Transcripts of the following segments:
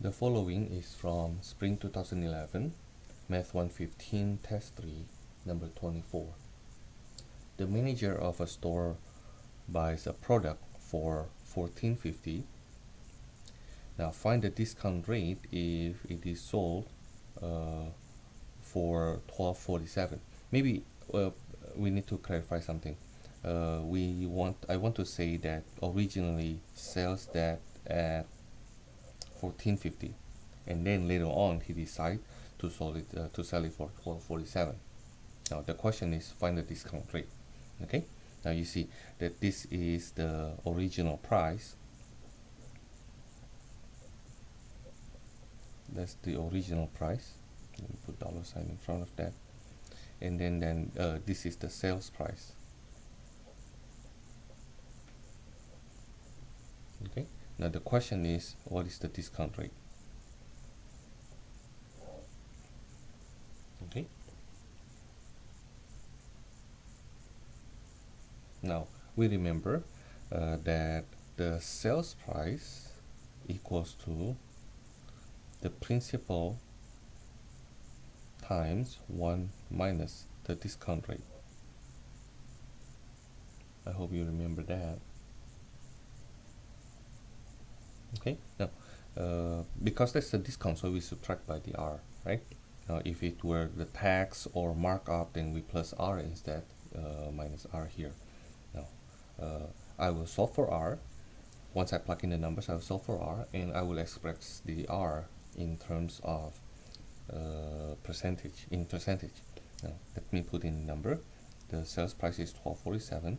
The following is from Spring 2011, Math 115 Test 3, number 24. The manager of a store buys a product for $14.50. Now find the discount rate if it is sold for $12.47. Maybe we need to clarify something. I want to say that originally sells that at $14.50, and then later on he decide to sell it for $12.47. Now the question is find the discount rate. Okay, now you see that this is the original price. That's the original price. Let me put $sign in front of that, and then this is the sales price. Okay, now the question is, what is the discount rate? Okay, now we remember that the sales price equals to the principal times 1 minus the discount rate. I hope you remember that. Okay, now because that's the discount, so we subtract by the R, right? Now if it were the tax or markup, then we plus R instead, minus R here. Now I will solve for R. Once I plug in the numbers, I will solve for R, and I will express the R in terms of percentage. Now let me put in the number. The sales price is $12.47.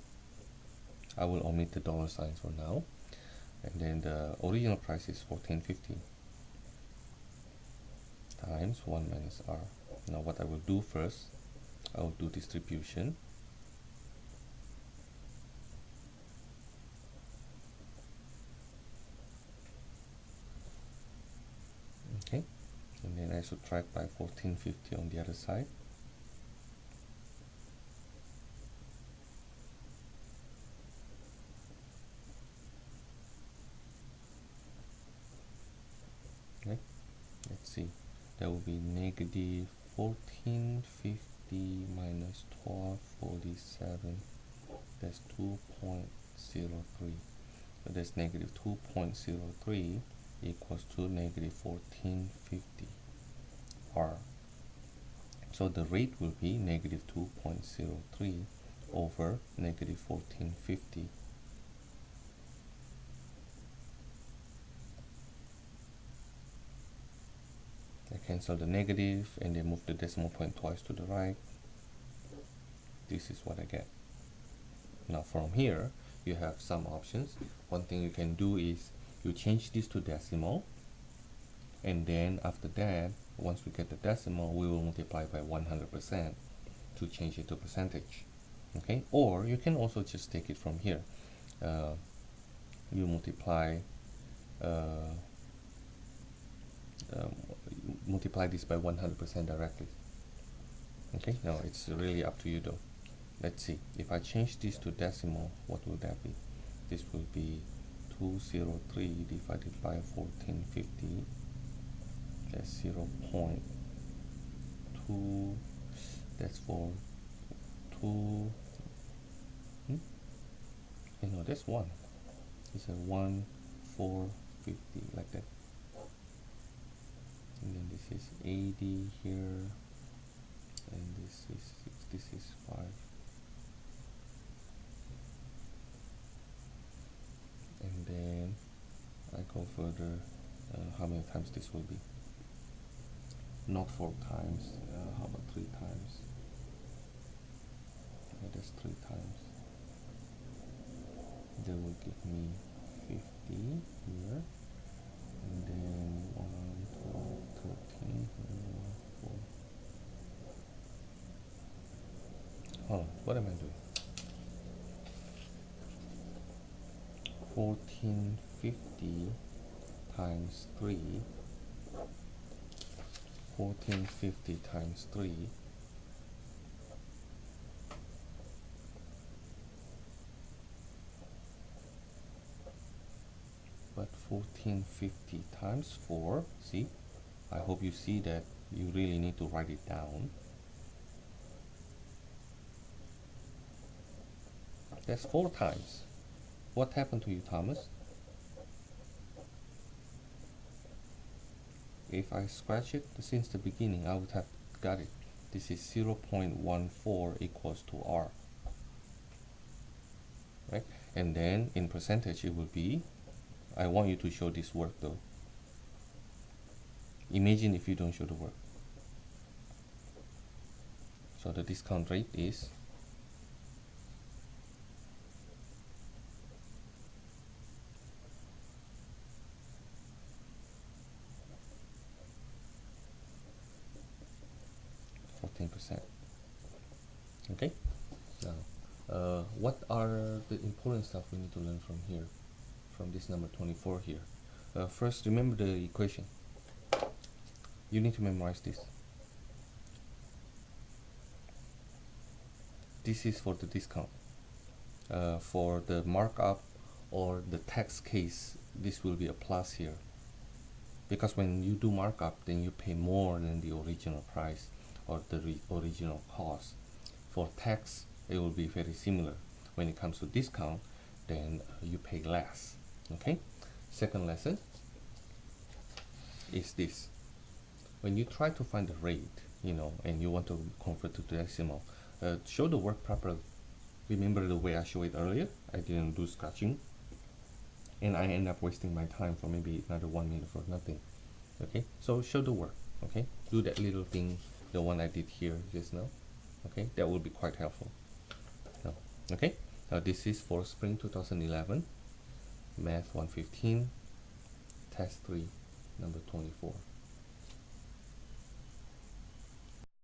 I will omit the $signs for now, and then the original price is $14.50 times 1 minus R. Now what I will do first, I will do distribution. Okay, and then I subtract by $14.50 on the other side. Okay, let's see, that will be negative $14.50 minus $12.47. That's 2.03. So that's negative 2.03 equals to negative $14.50 R. So the rate will be negative 2.03 over negative $14.50. I cancel the negative and then move the decimal point twice to the right. This is what I get. Now from here you have some options. One thing you can do is you change this to decimal, and then after that, once we get the decimal, we will multiply by 100% to change it to percentage. Okay, or you can also just take it from here. You multiply this by 100% directly. Okay, now it's really up to you though. Let's see, if I change this to decimal, what will that be? This will be 203 divided by 1450. That's 0.2. That's for 2. No, that's 1. It's a 1,450, like that. And then this is 80 here, and this is 5. And then I go further. How many times this will be? Not 4 times. How about 3 times? Okay, that's 3 times. That will give me 50 here, and then 1, 12, 13, 4. Hold on, what am I doing? 1450 times 3. 1450 times 3. But 1450 times 4. See, I hope you see that you really need to write it down. That's 4 times. What happened to you, Thomas? If I scratch it since the beginning, I would have got it. This is 0.14 equals to R. Right? And then in percentage it will be, I want you to show this work though. Imagine if you don't show the work. So the discount rate is 14%. Okay, now what are the important stuff we need to learn from here, from this number 24 here? First, remember the equation. You need to memorize this. This is for the discount. For the markup or the tax case, this will be a plus here, because when you do markup, then you pay more than the original price or the original cost. For tax, it will be very similar. When it comes to discount, then you pay less. Okay. Second lesson is this: when you try to find the rate, and you want to convert to decimal, show the work properly. Remember the way I showed it earlier? I didn't do scratching, and I end up wasting my time for maybe another 1 minute for nothing. Okay, so show the work. Okay, do that little thing, the one I did here just now. Okay, that will be quite helpful. Okay, now this is for spring 2011 math 115 test 3 number 24.